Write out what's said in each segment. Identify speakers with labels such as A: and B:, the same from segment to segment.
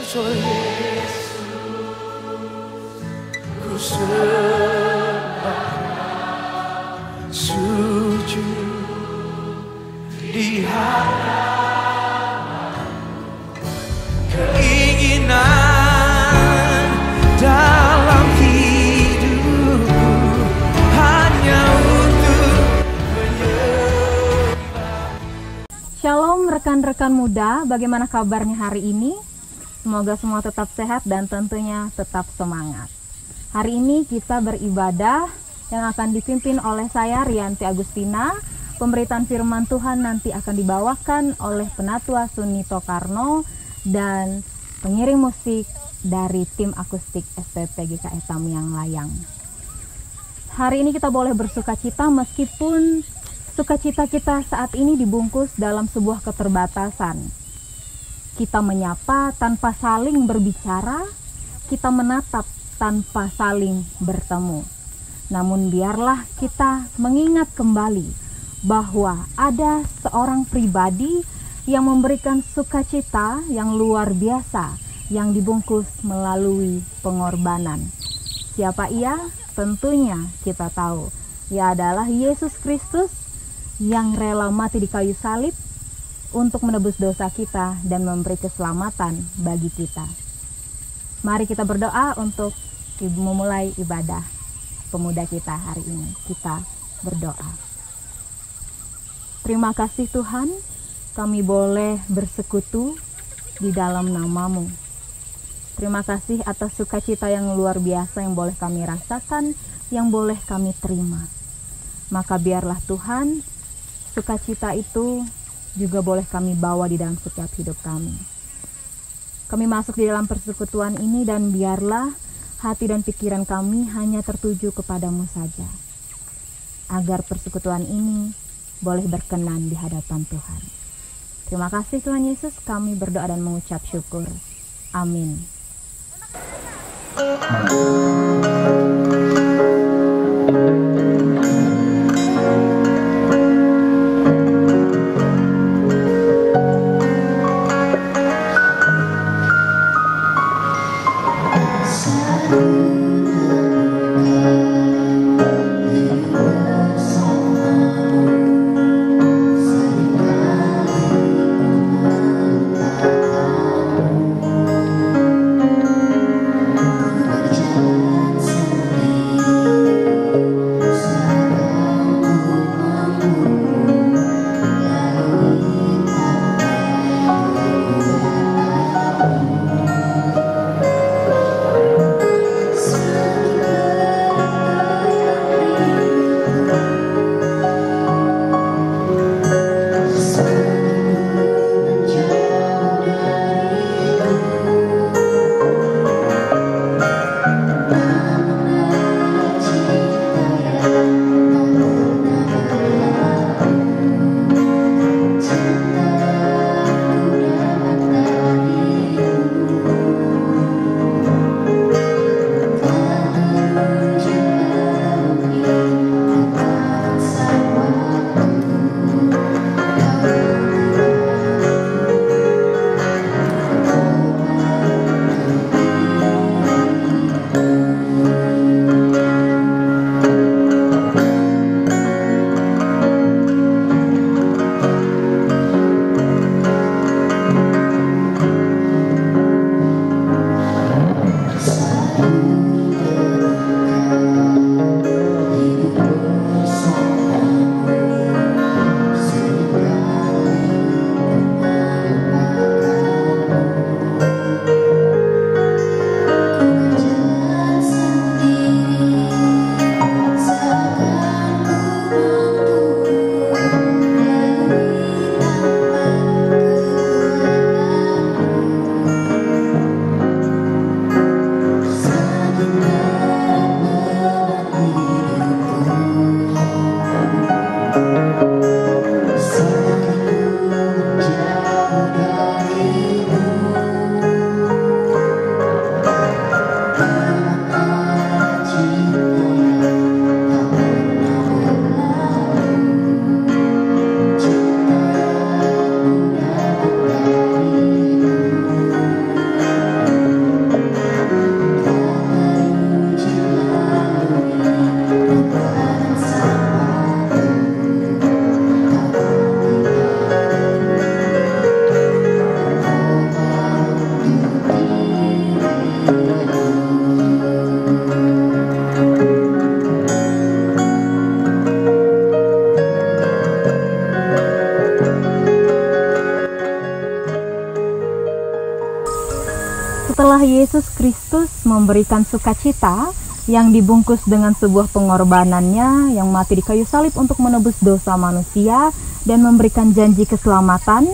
A: Oh Yesus, ku sembah sujud di hadapan, keinginan dalam hidupku hanya untuk menyembah.
B: Shalom rekan-rekan muda, bagaimana kabarnya hari ini? Semoga semua tetap sehat dan tentunya tetap semangat. Hari ini kita beribadah yang akan dipimpin oleh saya Rianti Agustina. Pemberitaan firman Tuhan nanti akan dibawakan oleh Penatua Sunito Karno dan pengiring musik dari tim akustik SPP GKI Tamiang Layang. Hari ini kita boleh bersukacita meskipun sukacita kita saat ini dibungkus dalam sebuah keterbatasan. Kita menyapa tanpa saling berbicara, kita menatap tanpa saling bertemu. Namun biarlah kita mengingat kembali bahwa ada seorang pribadi yang memberikan sukacita yang luar biasa yang dibungkus melalui pengorbanan. Siapa ia? Tentunya kita tahu. Ia adalah Yesus Kristus yang rela mati di kayu salib untuk menebus dosa kita dan memberi keselamatan bagi kita. Mari kita berdoa untuk memulai ibadah pemuda kita hari ini. Kita berdoa. Terima kasih Tuhan, kami boleh bersekutu di dalam nama-Mu. Terima kasih atas sukacita yang luar biasa yang boleh kami rasakan, yang boleh kami terima. Maka biarlah Tuhan, sukacita itu juga boleh kami bawa di dalam setiap hidup kami. Kami masuk di dalam persekutuan ini dan biarlah hati dan pikiran kami hanya tertuju kepadamu saja. Agar persekutuan ini boleh berkenan di hadapan Tuhan. Terima kasih Tuhan Yesus, kami berdoa dan mengucap syukur. Amin. Setelah Yesus Kristus memberikan sukacita yang dibungkus dengan sebuah pengorbanannya yang mati di kayu salib untuk menebus dosa manusia dan memberikan janji keselamatan,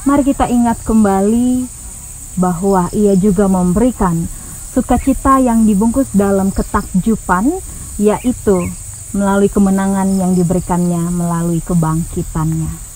B: mari kita ingat kembali bahwa ia juga memberikan sukacita yang dibungkus dalam ketakjuban, yaitu melalui kemenangan yang diberikannya melalui kebangkitannya.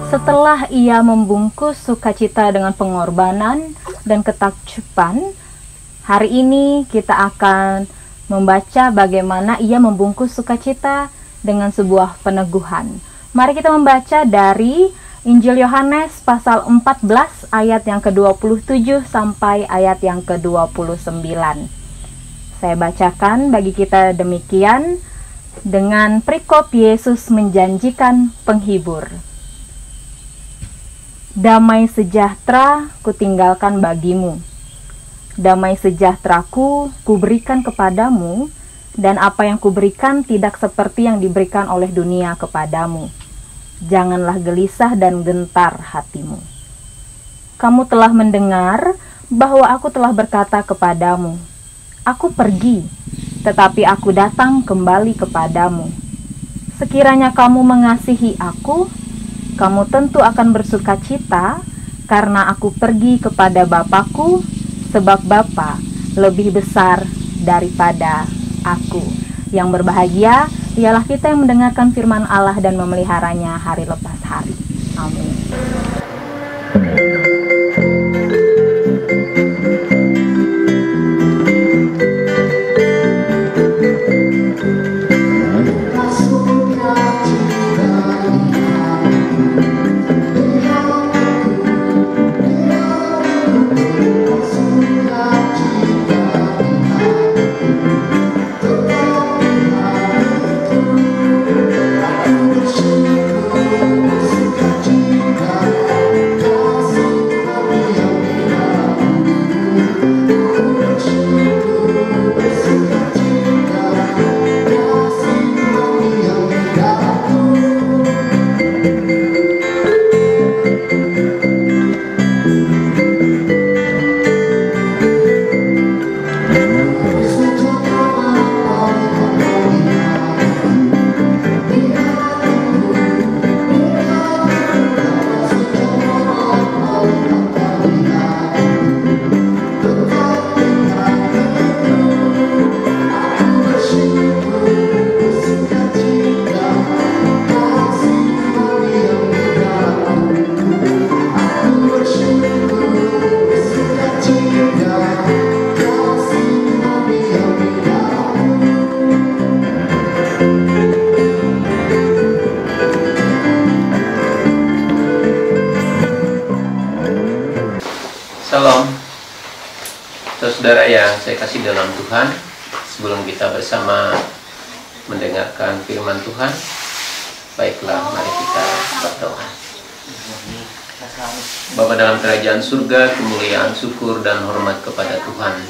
B: Setelah ia membungkus sukacita dengan pengorbanan dan ketakjuban, hari ini kita akan membaca bagaimana ia membungkus sukacita dengan sebuah peneguhan. Mari kita membaca dari Injil Yohanes pasal 14 ayat yang ke-27 sampai ayat yang ke-29. Saya bacakan bagi kita demikian dengan perikop Yesus menjanjikan penghibur. Damai sejahtera kutinggalkan bagimu. Damai sejahteraku kuberikan kepadamu, dan apa yang kuberikan tidak seperti yang diberikan oleh dunia kepadamu. Janganlah gelisah dan gentar hatimu. Kamu telah mendengar bahwa aku telah berkata kepadamu, aku pergi, tetapi aku datang kembali kepadamu. Sekiranya kamu mengasihi aku, kamu tentu akan bersukacita karena aku pergi kepada Bapa-Ku, sebab Bapa lebih besar daripada aku. Yang berbahagia ialah kita yang mendengarkan firman Allah dan memeliharanya hari lepas hari. Amin.
C: Saudara yang saya kasih dalam Tuhan, sebelum kita bersama mendengarkan firman Tuhan, baiklah mari kita berdoa. Bapa dalam kerajaan surga, kemuliaan, syukur, dan hormat kepada Tuhan.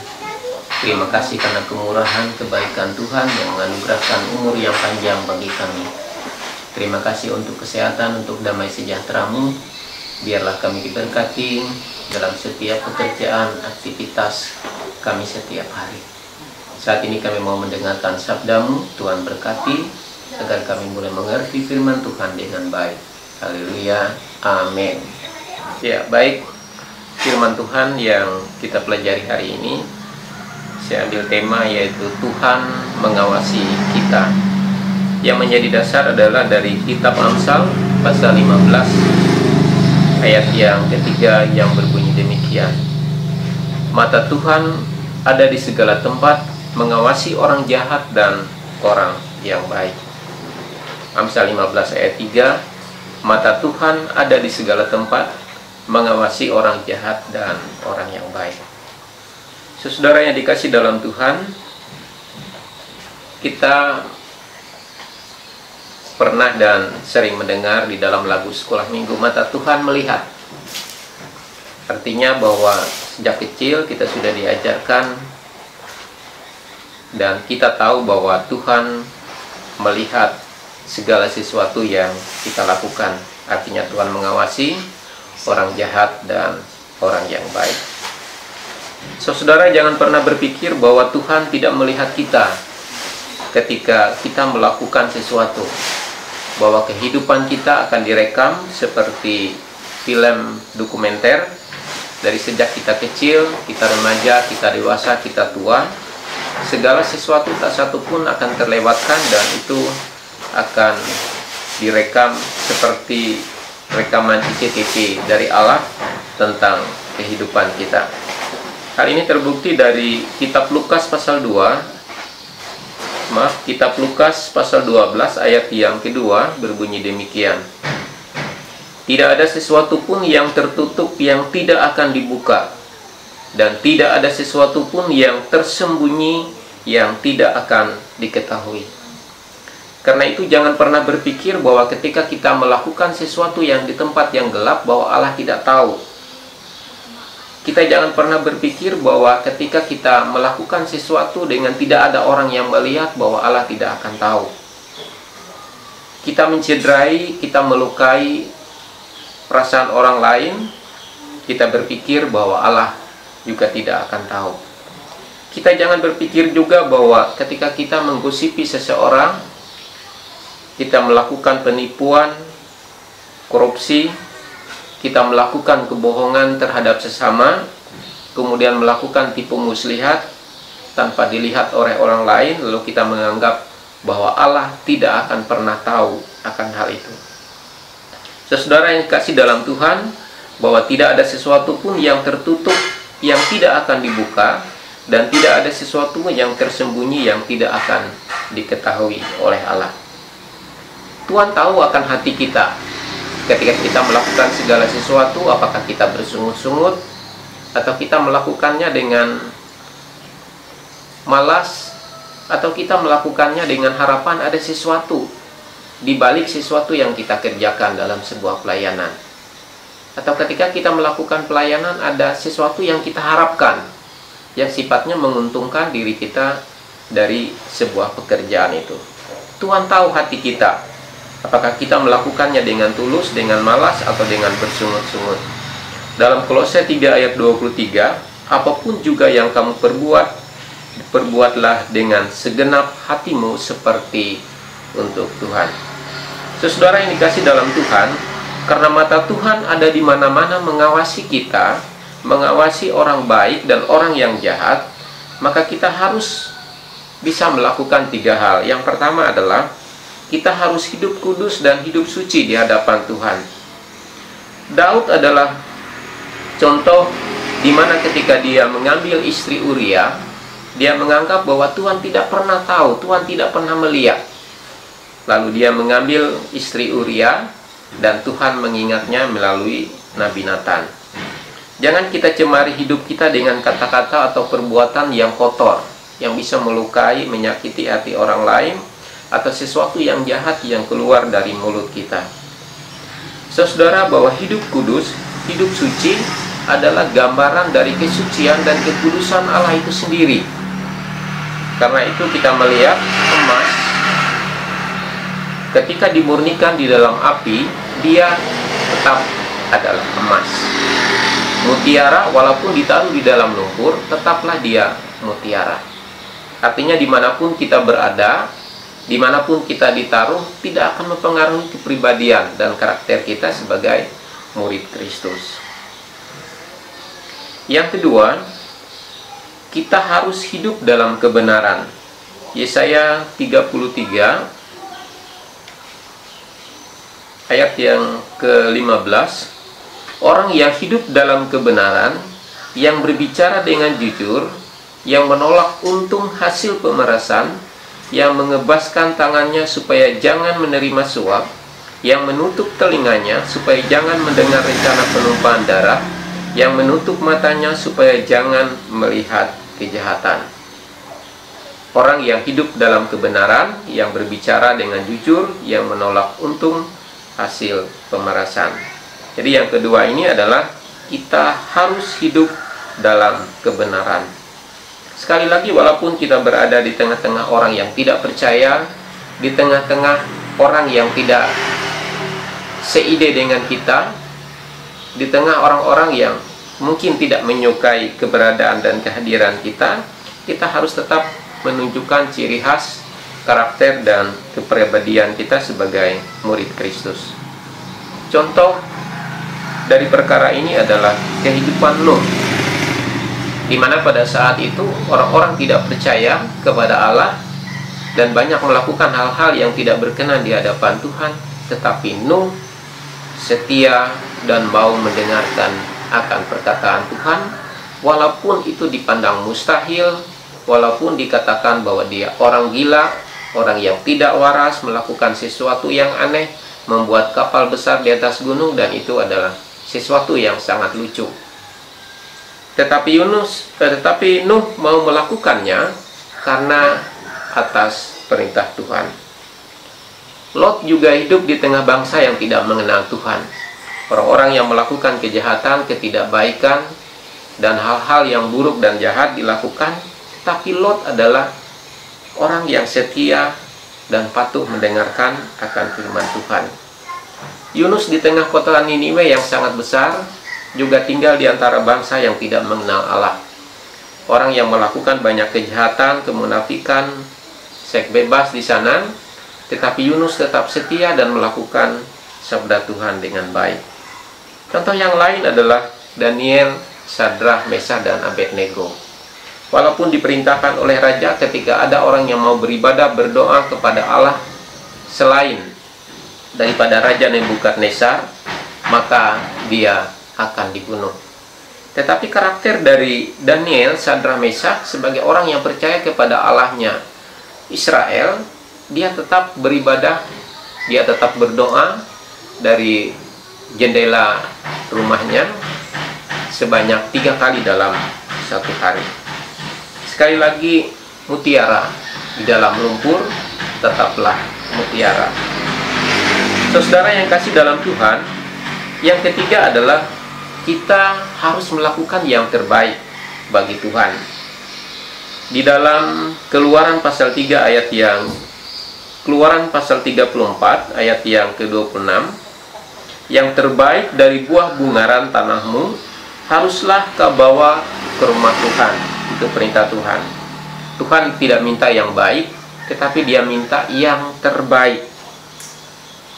C: Terima kasih karena kemurahan, kebaikan Tuhan yang menganugerahkan umur yang panjang bagi kami. Terima kasih untuk kesehatan, untuk damai sejahtera-Mu. Biarlah kami diberkati dalam setiap pekerjaan, aktivitas kami setiap hari. Saat ini kami mau mendengarkan sabda-Mu. Tuhan berkati agar kami boleh mengerti firman Tuhan dengan baik. Haleluya, amin. Ya, baik, firman Tuhan yang kita pelajari hari ini, saya ambil tema yaitu Tuhan mengawasi kita. Yang menjadi dasar adalah dari kitab Amsal pasal 15 ayat yang ketiga yang berbunyi demikian. Mata Tuhan ada di segala tempat, mengawasi orang jahat dan orang yang baik. Amsal 15 ayat 3, mata Tuhan ada di segala tempat, mengawasi orang jahat dan orang yang baik. Saudara yang dikasih dalam Tuhan, kita pernah dan sering mendengar di dalam lagu sekolah minggu, mata Tuhan melihat. Artinya bahwa sejak kecil kita sudah diajarkan dan kita tahu bahwa Tuhan melihat segala sesuatu yang kita lakukan. Artinya Tuhan mengawasi orang jahat dan orang yang baik. Saudara jangan pernah berpikir bahwa Tuhan tidak melihat kita ketika kita melakukan sesuatu, bahwa kehidupan kita akan direkam seperti film dokumenter. Dari sejak kita kecil, kita remaja, kita dewasa, kita tua, segala sesuatu tak satu pun akan terlewatkan dan itu akan direkam seperti rekaman CCTV dari Allah tentang kehidupan kita. Hal ini terbukti dari kitab Lukas pasal 2. Kitab Lukas pasal 12 ayat yang kedua berbunyi demikian. Tidak ada sesuatu pun yang tertutup yang tidak akan dibuka, dan tidak ada sesuatu pun yang tersembunyi yang tidak akan diketahui. Karena itu jangan pernah berpikir bahwa ketika kita melakukan sesuatu yang di tempat yang gelap bahwa Allah tidak tahu. Kita jangan pernah berpikir bahwa ketika kita melakukan sesuatu dengan tidak ada orang yang melihat bahwa Allah tidak akan tahu. Kita mencederai, kita melukai perasaan orang lain, kita berpikir bahwa Allah juga tidak akan tahu. Kita jangan berpikir juga bahwa ketika kita menggosipi seseorang, kita melakukan penipuan, korupsi, kita melakukan kebohongan terhadap sesama, kemudian melakukan tipu muslihat tanpa dilihat oleh orang lain, lalu kita menganggap bahwa Allah tidak akan pernah tahu akan hal itu. Saudara yang dikasih dalam Tuhan, bahwa tidak ada sesuatu pun yang tertutup yang tidak akan dibuka, dan tidak ada sesuatu yang tersembunyi yang tidak akan diketahui oleh Allah. Tuhan tahu akan hati kita. Ketika kita melakukan segala sesuatu, apakah kita bersungut-sungut atau kita melakukannya dengan malas, atau kita melakukannya dengan harapan ada sesuatu di balik sesuatu yang kita kerjakan dalam sebuah pelayanan. Atau ketika kita melakukan pelayanan ada sesuatu yang kita harapkan yang sifatnya menguntungkan diri kita dari sebuah pekerjaan itu. Tuhan tahu hati kita. Apakah kita melakukannya dengan tulus, dengan malas, atau dengan bersungut-sungut. Dalam Kolose 3 ayat 23, apapun juga yang kamu perbuat, perbuatlah dengan segenap hatimu seperti untuk Tuhan. Saudara yang dikasih dalam Tuhan, karena mata Tuhan ada di mana-mana mengawasi kita, mengawasi orang baik dan orang yang jahat, maka kita harus bisa melakukan 3 hal. Yang pertama adalah kita harus hidup kudus dan hidup suci di hadapan Tuhan. Daud adalah contoh di mana ketika dia mengambil istri Uria, dia menganggap bahwa Tuhan tidak pernah tahu, Tuhan tidak pernah melihat. Lalu dia mengambil istri Uria dan Tuhan mengingatnya melalui Nabi Nathan. Jangan kita cemari hidup kita dengan kata-kata atau perbuatan yang kotor, yang bisa melukai, menyakiti hati orang lain, atau sesuatu yang jahat yang keluar dari mulut kita. Saudara, bahwa hidup kudus, hidup suci adalah gambaran dari kesucian dan kekudusan Allah itu sendiri. Karena itu kita melihat emas, ketika dimurnikan di dalam api, dia tetap adalah emas. Mutiara walaupun ditaruh di dalam lumpur, tetaplah dia mutiara. Artinya dimanapun kita berada, dimanapun kita ditaruh, tidak akan mempengaruhi kepribadian dan karakter kita sebagai murid Kristus. Yang kedua, kita harus hidup dalam kebenaran. Yesaya 33 ayat yang ke-15. Orang yang hidup dalam kebenaran, yang berbicara dengan jujur, yang menolak untung hasil pemerasan, yang mengebaskan tangannya supaya jangan menerima suap, yang menutup telinganya supaya jangan mendengar rencana penumpahan darah, yang menutup matanya supaya jangan melihat kejahatan. Orang yang hidup dalam kebenaran, yang berbicara dengan jujur, yang menolak untung hasil pemerasan. Jadi yang kedua ini adalah kita harus hidup dalam kebenaran. Sekali lagi, walaupun kita berada di tengah-tengah orang yang tidak percaya, di tengah-tengah orang yang tidak seide dengan kita, di tengah orang-orang yang mungkin tidak menyukai keberadaan dan kehadiran kita, kita harus tetap menunjukkan ciri khas, karakter, dan kepribadian kita sebagai murid Kristus. Contoh dari perkara ini adalah kehidupan Nuh, di mana pada saat itu orang-orang tidak percaya kepada Allah dan banyak melakukan hal-hal yang tidak berkenan di hadapan Tuhan, tetapi Nuh setia dan mau mendengarkan akan perkataan Tuhan, walaupun itu dipandang mustahil, walaupun dikatakan bahwa dia orang gila, orang yang tidak waras, melakukan sesuatu yang aneh, membuat kapal besar di atas gunung, dan itu adalah sesuatu yang sangat lucu. Tetapi Nuh mau melakukannya karena atas perintah Tuhan. Lot juga hidup di tengah bangsa yang tidak mengenal Tuhan. Orang-orang yang melakukan kejahatan, ketidakbaikan, dan hal-hal yang buruk dan jahat dilakukan. Tapi Lot adalah orang yang setia dan patuh mendengarkan akan firman Tuhan. Yunus di tengah kota Niniwe yang sangat besar juga tinggal di antara bangsa yang tidak mengenal Allah. Orang yang melakukan banyak kejahatan, kemunafikan, seks bebas di sana, tetapi Yunus tetap setia dan melakukan sabda Tuhan dengan baik. Contoh yang lain adalah Daniel, Sadrah, Mesah, dan Abednego. Walaupun diperintahkan oleh raja ketika ada orang yang mau beribadah, berdoa kepada Allah selain daripada Raja Nebukadnezar, maka dia akan dibunuh. Tetapi karakter dari Daniel, Sadrah, Mesah sebagai orang yang percaya kepada Allahnya Israel, dia tetap beribadah, dia tetap berdoa dari jendela rumahnya sebanyak 3 kali dalam satu hari. Sekali lagi, mutiara di dalam lumpur tetaplah mutiara. Saudara yang kasih dalam Tuhan, yang ketiga adalah kita harus melakukan yang terbaik bagi Tuhan. Di dalam Keluaran pasal 3 ayat yang Keluaran pasal 34 ayat yang ke-26, yang terbaik dari buah bungaran tanahmu haruslah kau bawa ke rumah Tuhan. Itu perintah Tuhan. Tuhan tidak minta yang baik, tetapi dia minta yang terbaik.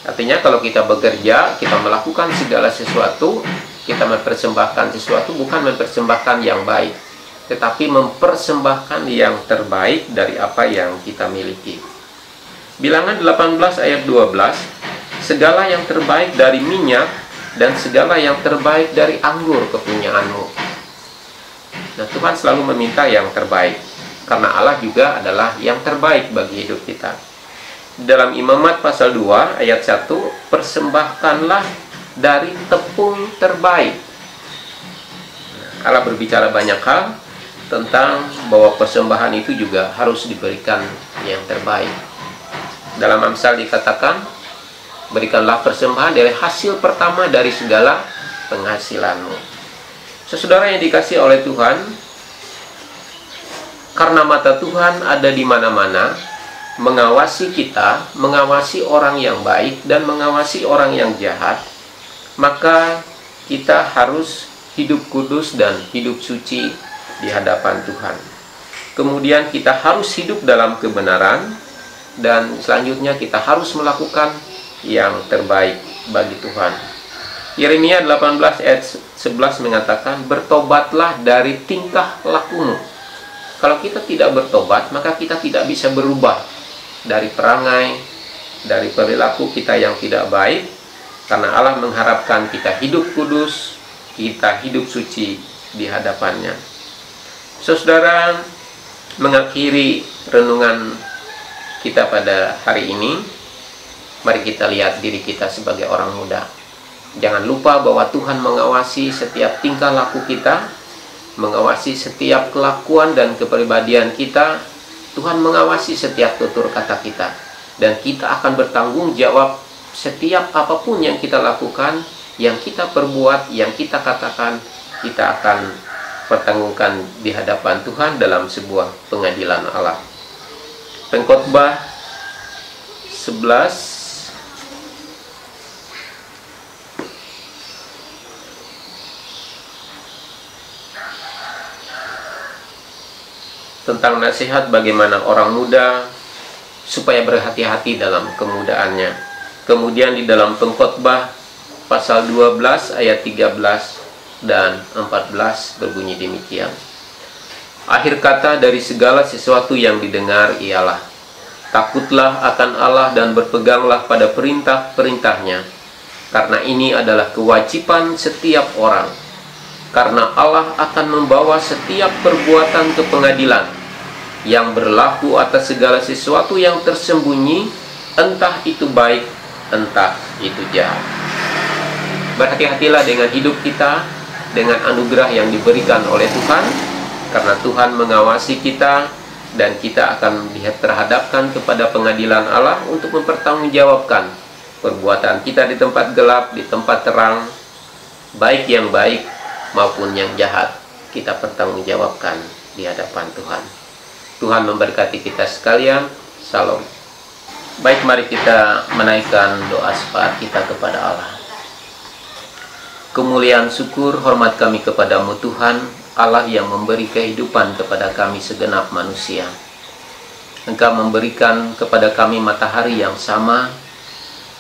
C: Artinya kalau kita bekerja, kita melakukan segala sesuatu, kita mempersembahkan sesuatu, bukan mempersembahkan yang baik, tetapi mempersembahkan yang terbaik dari apa yang kita miliki. Bilangan 18 ayat 12, segala yang terbaik dari minyak dan segala yang terbaik dari anggur kepunyaanmu. Nah, Tuhan selalu meminta yang terbaik, karena Allah juga adalah yang terbaik bagi hidup kita. Dalam Imamat pasal 2 ayat 1, persembahkanlah dari tepung terbaik. Allah berbicara banyak hal tentang bahwa persembahan itu juga harus diberikan yang terbaik. Dalam Amsal dikatakan, berikanlah persembahan dari hasil pertama dari segala penghasilanmu. Saudara yang dikasihi oleh Tuhan, karena mata Tuhan ada di mana-mana, mengawasi kita, mengawasi orang yang baik dan mengawasi orang yang jahat, maka kita harus hidup kudus dan hidup suci di hadapan Tuhan. Kemudian kita harus hidup dalam kebenaran, dan selanjutnya kita harus melakukan yang terbaik bagi Tuhan. Yeremia 18 ayat 11 mengatakan, bertobatlah dari tingkah lakumu. Kalau kita tidak bertobat, maka kita tidak bisa berubah dari perangai, dari perilaku kita yang tidak baik, karena Allah mengharapkan kita hidup kudus, kita hidup suci di hadapannya. Saudara, mengakhiri renungan kita pada hari ini, mari kita lihat diri kita sebagai orang muda. Jangan lupa bahwa Tuhan mengawasi setiap tingkah laku kita, mengawasi setiap kelakuan dan kepribadian kita. Tuhan mengawasi setiap tutur kata kita, dan kita akan bertanggung jawab setiap apapun yang kita lakukan, yang kita perbuat, yang kita katakan, kita akan pertanggungkan di hadapan Tuhan dalam sebuah pengadilan Allah. Pengkhotbah 11 tentang nasihat bagaimana orang muda supaya berhati-hati dalam kemudaannya. Kemudian di dalam Pengkhotbah pasal 12 ayat 13 dan 14 berbunyi demikian. Akhir kata dari segala sesuatu yang didengar ialah, takutlah akan Allah dan berpeganglah pada perintah-perintahnya, karena ini adalah kewajiban setiap orang. Karena Allah akan membawa setiap perbuatan ke pengadilan, yang berlaku atas segala sesuatu yang tersembunyi, entah itu baik, entah itu jahat. Berhati-hatilah dengan hidup kita, dengan anugerah yang diberikan oleh Tuhan, karena Tuhan mengawasi kita, dan kita akan terhadapkan kepada pengadilan Allah untuk mempertanggungjawabkan perbuatan kita di tempat gelap, di tempat terang, baik yang baik maupun yang jahat, kita pertanggungjawabkan di hadapan Tuhan. Tuhan memberkati kita sekalian. Salam. Baik, mari kita menaikkan doa syafaat kita kepada Allah. Kemuliaan syukur hormat kami kepadamu Tuhan, Allah yang memberi kehidupan kepada kami segenap manusia. Engkau memberikan kepada kami matahari yang sama,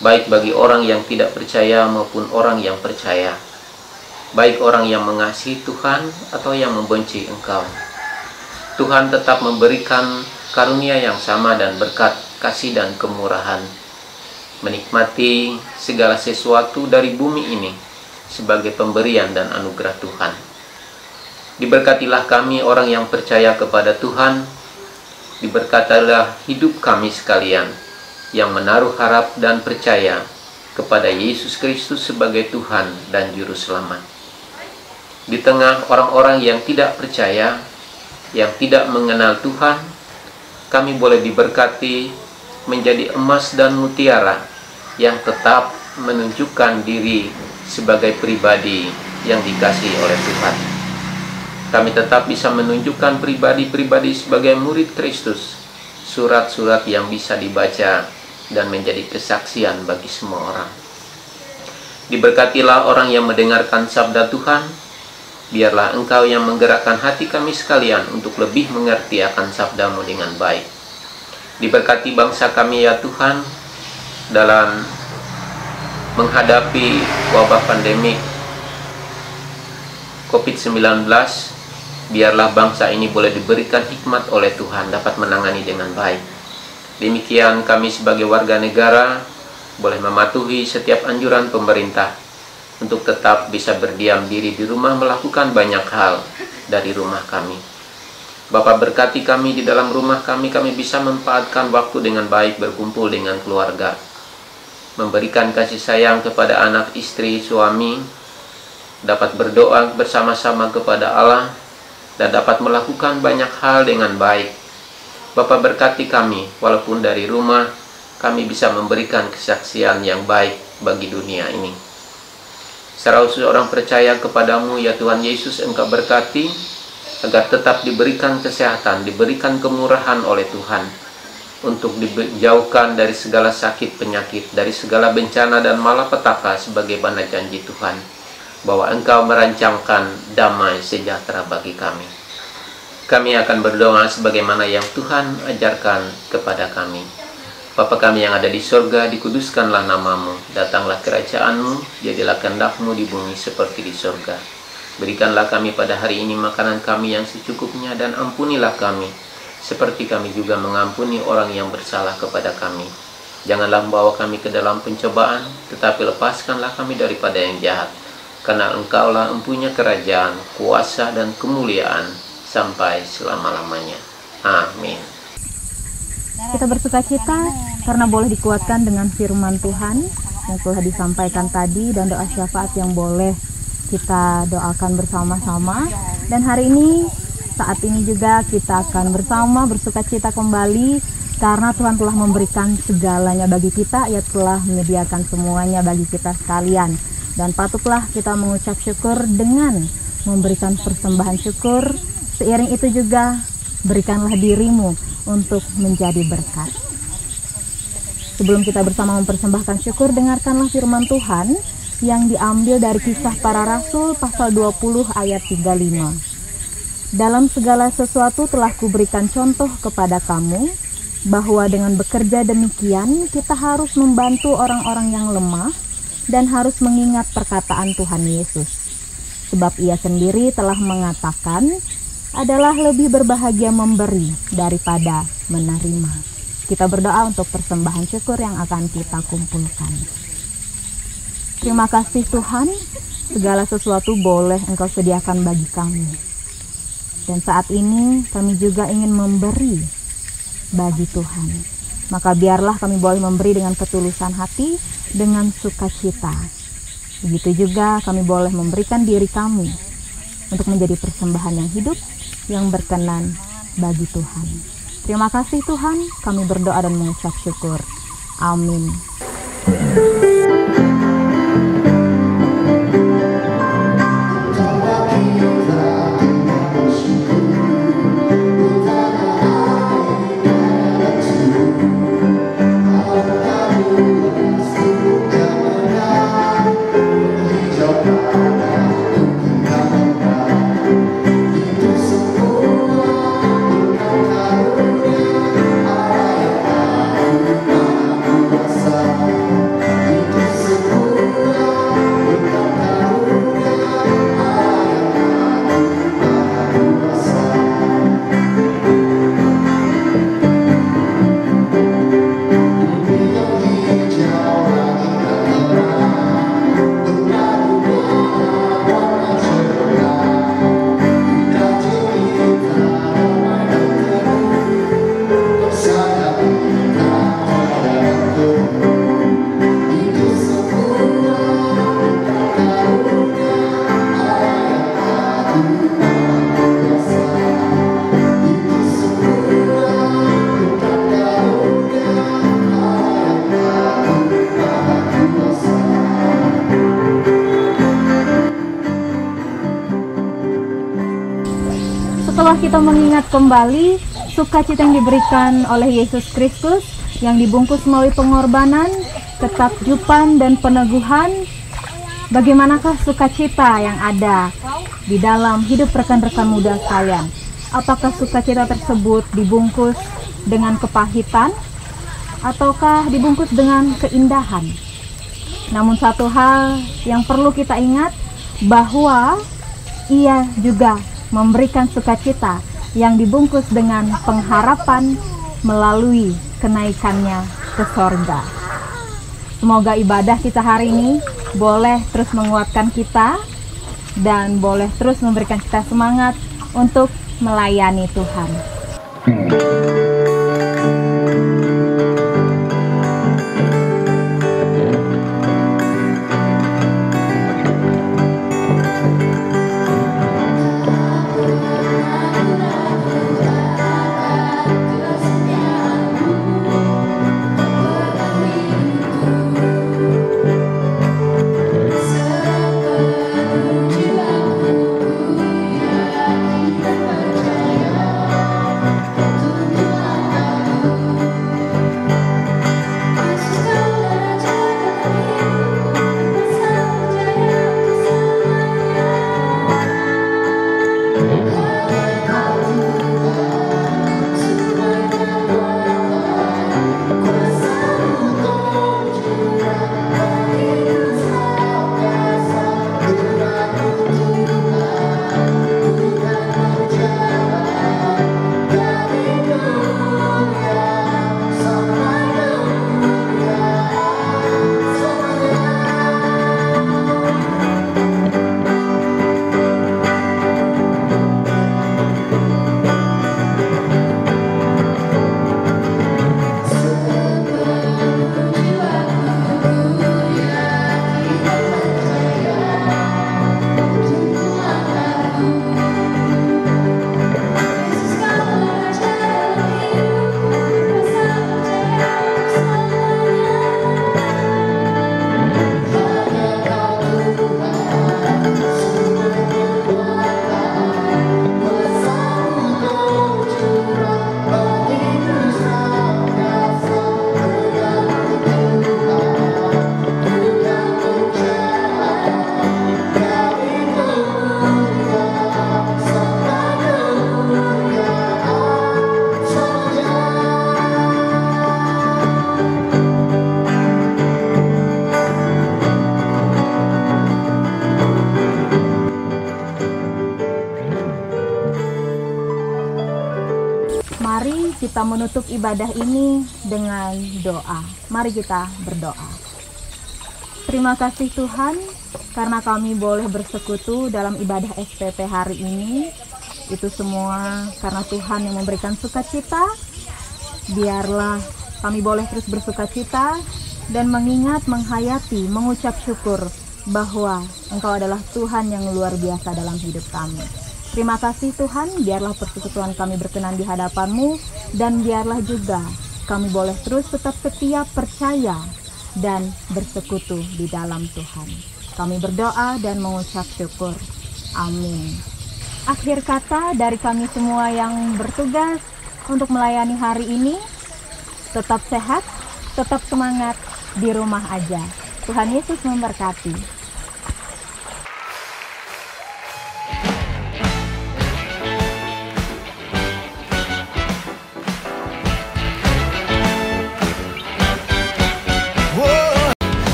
C: baik bagi orang yang tidak percaya maupun orang yang percaya, baik orang yang mengasihi Tuhan atau yang membenci Engkau. Tuhan tetap memberikan karunia yang sama dan berkat kasih dan kemurahan, menikmati segala sesuatu dari bumi ini sebagai pemberian dan anugerah Tuhan. Diberkatilah kami orang yang percaya kepada Tuhan, diberkatilah hidup kami sekalian yang menaruh harap dan percaya kepada Yesus Kristus sebagai Tuhan dan Juru Selamat. Di tengah orang-orang yang tidak percaya, yang tidak mengenal Tuhan, kami boleh diberkati menjadi emas dan mutiara yang tetap menunjukkan diri sebagai pribadi yang dikasihi oleh Tuhan. Kami tetap bisa menunjukkan pribadi-pribadi sebagai murid Kristus, surat-surat yang bisa dibaca dan menjadi kesaksian bagi semua orang. Diberkatilah orang yang mendengarkan sabda Tuhan. Biarlah Engkau yang menggerakkan hati kami sekalian untuk lebih mengerti akan sabda-Mu dengan baik. Diberkati bangsa kami ya Tuhan, dalam menghadapi wabah pandemi COVID-19. Biarlah bangsa ini boleh diberikan hikmat oleh Tuhan, dapat menangani dengan baik. Demikian kami sebagai warga negara boleh mematuhi setiap anjuran pemerintah untuk tetap bisa berdiam diri di rumah, melakukan banyak hal dari rumah kami. Bapa, berkati kami di dalam rumah kami bisa memanfaatkan waktu dengan baik, berkumpul dengan keluarga, memberikan kasih sayang kepada anak, istri, suami, dapat berdoa bersama-sama kepada Allah, dan dapat melakukan banyak hal dengan baik. Bapa, berkati kami, walaupun dari rumah kami bisa memberikan kesaksian yang baik bagi dunia ini. Secara khusus orang percaya kepadamu, ya Tuhan Yesus, Engkau berkati agar tetap diberikan kesehatan, diberikan kemurahan oleh Tuhan, untuk dijauhkan dari segala sakit penyakit, dari segala bencana dan malapetaka, sebagaimana janji Tuhan, bahwa Engkau merancangkan damai sejahtera bagi kami. Kami akan berdoa sebagaimana yang Tuhan ajarkan kepada kami. Bapa kami yang ada di sorga, dikuduskanlah namamu, datanglah kerajaan-Mu, jadilah kehendak-Mu di bumi seperti di sorga. Berikanlah kami pada hari ini makanan kami yang secukupnya, dan ampunilah kami, seperti kami juga mengampuni orang yang bersalah kepada kami. Janganlah membawa kami ke dalam pencobaan, tetapi lepaskanlah kami daripada yang jahat. Karena Engkaulah empunya kerajaan, kuasa, dan kemuliaan sampai selama-lamanya. Amin.
B: Kita bersukacita karena boleh dikuatkan dengan firman Tuhan yang telah disampaikan tadi, dan doa syafaat yang boleh kita doakan bersama-sama. Dan hari ini, saat ini juga kita akan bersama bersukacita kembali karena Tuhan telah memberikan segalanya bagi kita. Ia telah menyediakan semuanya bagi kita sekalian, dan patutlah kita mengucap syukur dengan memberikan persembahan syukur. Seiring itu juga berikanlah dirimu untuk menjadi berkat. Sebelum kita bersama mempersembahkan syukur, dengarkanlah firman Tuhan yang diambil dari Kisah Para Rasul pasal 20 ayat 35. Dalam segala sesuatu telah kuberikan contoh kepada kamu, bahwa dengan bekerja demikian kita harus membantu orang-orang yang lemah dan harus mengingat perkataan Tuhan Yesus. Sebab Ia sendiri telah mengatakan, adalah lebih berbahagia memberi daripada menerima. Kita berdoa untuk persembahan syukur yang akan kita kumpulkan. Terima kasih Tuhan, segala sesuatu boleh Engkau sediakan bagi kami. Dan saat ini kami juga ingin memberi bagi Tuhan. Maka biarlah kami boleh memberi dengan ketulusan hati, dengan sukacita. Begitu juga kami boleh memberikan diri kami untuk menjadi persembahan yang hidup, yang berkenan bagi Tuhan. Terima kasih Tuhan, kami berdoa dan mengucap syukur. Amin. Setelah kita mengingat kembali sukacita yang diberikan oleh Yesus Kristus, yang dibungkus melalui pengorbanan, ketakjuban, dan peneguhan, bagaimanakah sukacita yang ada di dalam hidup rekan-rekan muda sekalian? Apakah sukacita tersebut dibungkus dengan kepahitan, ataukah dibungkus dengan keindahan? Namun satu hal yang perlu kita ingat, bahwa Ia juga memberikan sukacita yang dibungkus dengan pengharapan melalui kenaikannya ke sorga. Semoga ibadah kita hari ini boleh terus menguatkan kita dan boleh terus memberikan kita semangat untuk melayani Tuhan. kita menutup ibadah ini dengan doa. Mari kita berdoa. Terima kasih Tuhan, karena kami boleh bersekutu dalam ibadah SPP hari ini. Itu semua karena Tuhan yang memberikan sukacita. Biarlah kami boleh terus bersukacita dan mengingat, menghayati, mengucap syukur bahwa Engkau adalah Tuhan yang luar biasa dalam hidup kami. Terima kasih Tuhan, biarlah persekutuan kami berkenan di hadapan-Mu, dan biarlah juga kami boleh terus tetap setia, percaya, dan bersekutu di dalam Tuhan. Kami berdoa dan mengucap syukur. Amin. Akhir kata dari kami semua yang bertugas untuk melayani hari ini, tetap sehat, tetap semangat, di rumah aja. Tuhan Yesus memberkati.